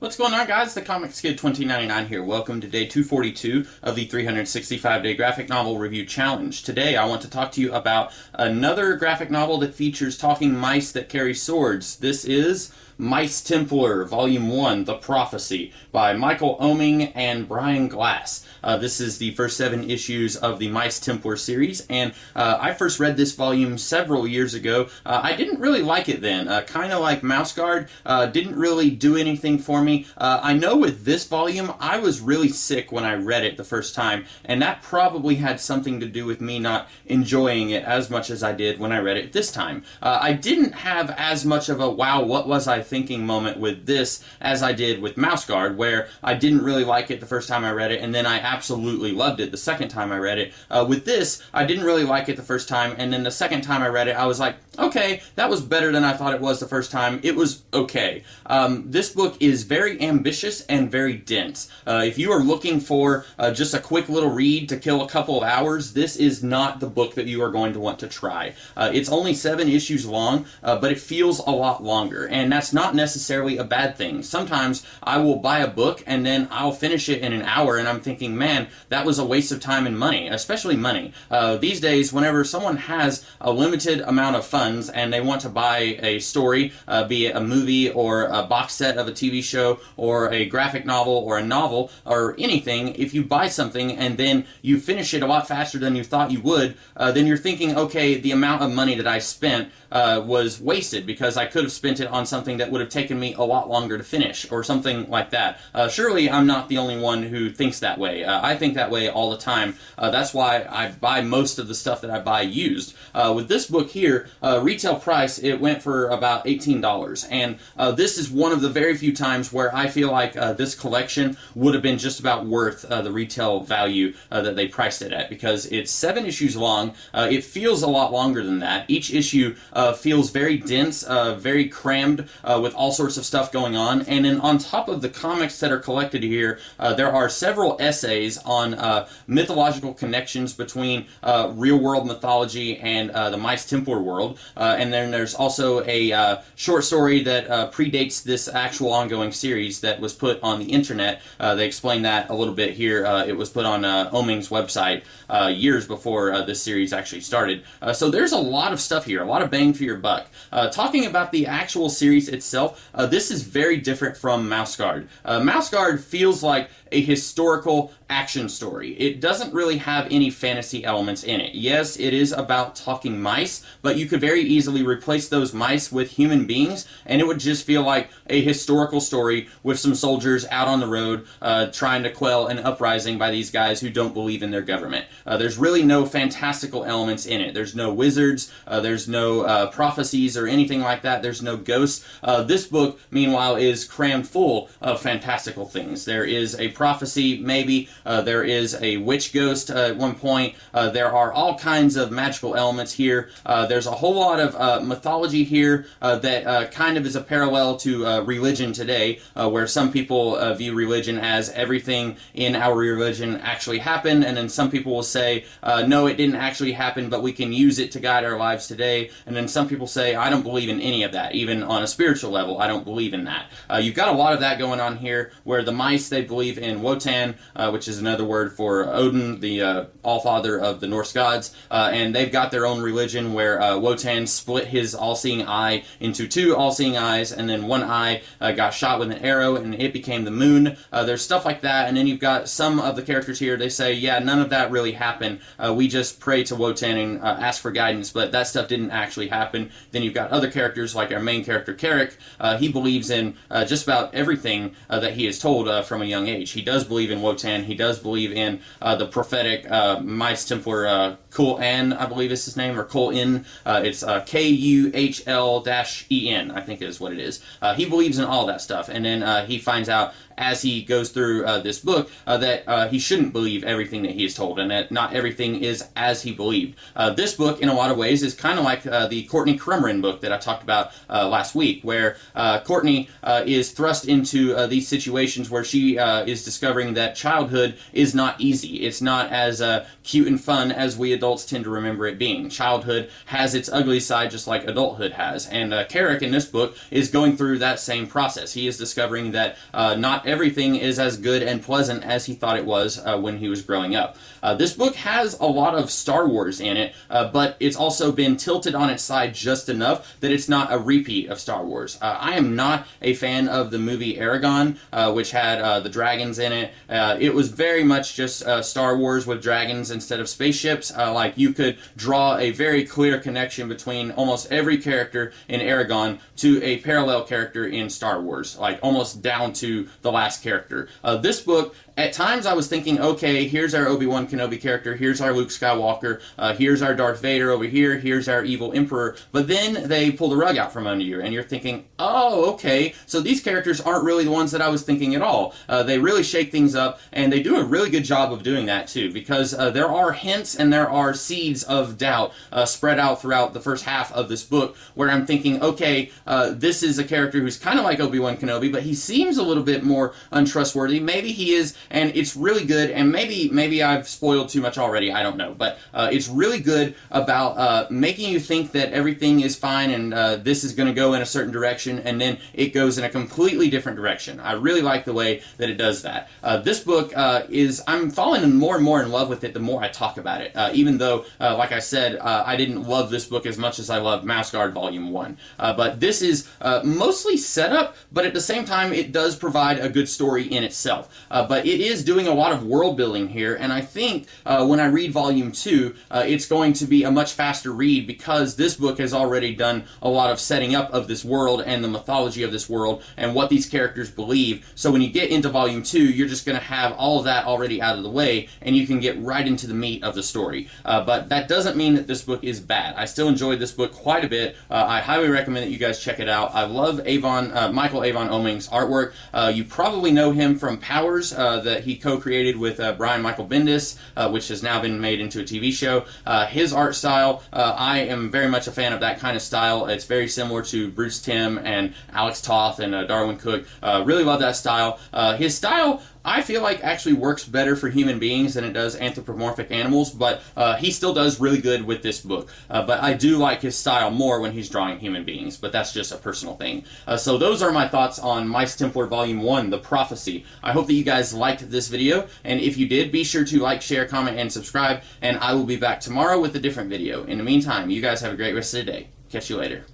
What's going on, guys? The Comics Kid 2099 here. Welcome to day 242 of the 365-day graphic novel review challenge. Today I want to talk to you about another graphic novel that features talking mice that carry swords. This is Mice Templar, Volume 1, The Prophecy, by Michael Oeming and Brian Glass. This is the first 7 issues of the Mice Templar series, and I first read this volume several years ago. I didn't really like it then. Kind of like Mouse Guard, didn't really do anything for me. I know with this volume, I was really sick when I read it the first time, and that probably had something to do with me not enjoying it as much as I did when I read it this time. I didn't have as much of a wow, what was I thinking moment with this as I did with Mouse Guard, where I didn't really like it the first time I read it, and then I absolutely loved it the second time I read it. With this, I didn't really like it the first time, and then the second time I read it, I was like, okay, that was better than I thought it was the first time. It was okay. This book is very ambitious and very dense. If you are looking for just a quick little read to kill a couple of hours, this is not the book that you are going to want to try. It's only 7 issues long, but it feels a lot longer, and that's not necessarily a bad thing. Sometimes I will buy a book and then I'll finish it in an hour and I'm thinking, man, that was a waste of time and money, especially money. These days, whenever someone has a limited amount of funds and they want to buy a story, be it a movie or a box set of a TV show or a graphic novel or a novel or anything, if you buy something and then you finish it a lot faster than you thought you would, then you're thinking, okay, the amount of money that I spent was wasted because I could have spent it on something that would have taken me a lot longer to finish, or something like that. Surely I'm not the only one who thinks that way. I think that way all the time. That's why I buy most of the stuff that I buy used. With this book here, retail price, it went for about $18, and this is one of the very few times where I feel like this collection would have been just about worth the retail value that they priced it at, because it's 7 issues long. It feels a lot longer than that. Each issue feels very dense, very crammed with all sorts of stuff going on, and then on top of the comics that are collected here, there are several essays on mythological connections between real-world mythology and the Mice Templar world, and then there's also a short story that predates this actual ongoing series that was put on the internet. They explain that a little bit here. It was put on Oeming's website years before this series actually started. So there's a lot of stuff here, a lot of bang for your buck. Talking about the actual series itself, this is very different from Mouse Guard. Mouse Guard feels like a historical action story. It doesn't really have any fantasy elements in it. Yes, it is about talking mice, but you could very easily replace those mice with human beings, and it would just feel like a historical story with some soldiers out on the road trying to quell an uprising by these guys who don't believe in their government. There's really no fantastical elements in it. There's no wizards, there's no prophecies or anything like that. There's no ghosts. This book, meanwhile, is crammed full of fantastical things. There is a prophecy, maybe. There is a witch ghost at one point. There are all kinds of magical elements here. There's a whole lot of mythology here that kind of is a parallel to religion today, where some people view religion as everything in our religion actually happened, and then some people will say, no, it didn't actually happen, but we can use it to guide our lives today. And then some people say, I don't believe in any of that. Even on a spiritual level, I don't believe in that. You've got a lot of that going on here, where the mice, they believe in Wotan, which is another word for Odin, the all-father of the Norse gods, and they've got their own religion where Wotan split his all-seeing eye into 2 all-seeing eyes, and then one eye got shot with an arrow, and it became the moon. There's stuff like that, and then you've got some of the characters here, they say, yeah, none of that really happened. We just pray to Wotan and ask for guidance, but that stuff didn't actually happen. Then you've got other characters, like our main character, Carrick. He believes in just about everything that he is told from a young age. He does believe in Wotan. He does believe in the prophetic Mice Templar Kul-En, I believe is his name, or Kul-En. It's Kuhl-En, I think is what it is. He believes in all that stuff, and then he finds out as he goes through this book that he shouldn't believe everything that he is told, and that not everything is as he believed. This book, in a lot of ways, is kind of like the Courtney Crumrin book that I talked about last week, where Courtney is thrust into these situations where she is discovering that childhood is not easy. It's not as cute and fun as we adults tend to remember it being. Childhood has its ugly ugly side just like adulthood has. And Carrick in this book is going through that same process. He is discovering that not everything is as good and pleasant as he thought it was when he was growing up. This book has a lot of Star Wars in it, but it's also been tilted on its side just enough that it's not a repeat of Star Wars. I am not a fan of the movie Aragon, which had the dragons in it. It was very much just Star Wars with dragons instead of spaceships. Like, you could draw a very clear connection between almost every character in Aragon to a parallel character in Star Wars, like almost down to the last character. This book, at times I was thinking, okay, here's our Obi-Wan Kenobi character, here's our Luke Skywalker, here's our Darth Vader over here, here's our evil Emperor, but then they pull the rug out from under you, and you're thinking, oh, okay, so these characters aren't really the ones that I was thinking at all. They really shake things up, and they do a really good job of doing that too, because there are hints and there are seeds of doubt spread out throughout the first half of this book, where I'm thinking, okay, this is a character who's kind of like Obi-Wan Kenobi, but he seems a little bit more untrustworthy. Maybe he is, and it's really good, and maybe I've spoiled too much already, I don't know, but it's really good about making you think that everything is fine and this is going to go in a certain direction, and then it goes in a completely different direction. I really like the way that it does that. This book I'm falling more and more in love with it the more I talk about it, even though, like I said, I didn't love this book as much as I loved Mouse Guard Volume 1. But this is mostly setup, but at the same time it does provide a good story in itself. But it is doing a lot of world building here, and I think when I read Volume 2, it's going to be a much faster read, because this book has already done a lot of setting up of this world and the mythology of this world and what these characters believe. So when you get into Volume 2, you're just going to have all of that already out of the way, and you can get right into the meat of the story. But that doesn't mean that this book is bad. I still enjoyed this book quite a bit. I highly recommend that you guys check it out. I love Michael Avon Oeming's artwork. You probably know him from Powers, that he co-created with Brian Michael Bendis, which has now been made into a TV show. His art style, I am very much a fan of that kind of style. It's very similar to Bruce Timm and Alex Toth and Darwin Cook. Really love that style. His style, I feel like, actually works better for human beings than it does anthropomorphic animals, but he still does really good with this book. But I do like his style more when he's drawing human beings, but that's just a personal thing. So those are my thoughts on Mice Templar Volume 1, The Prophecy. I hope that you guys liked this video, and if you did, be sure to like, share, comment, and subscribe, and I will be back tomorrow with a different video. In the meantime, you guys have a great rest of the day. Catch you later.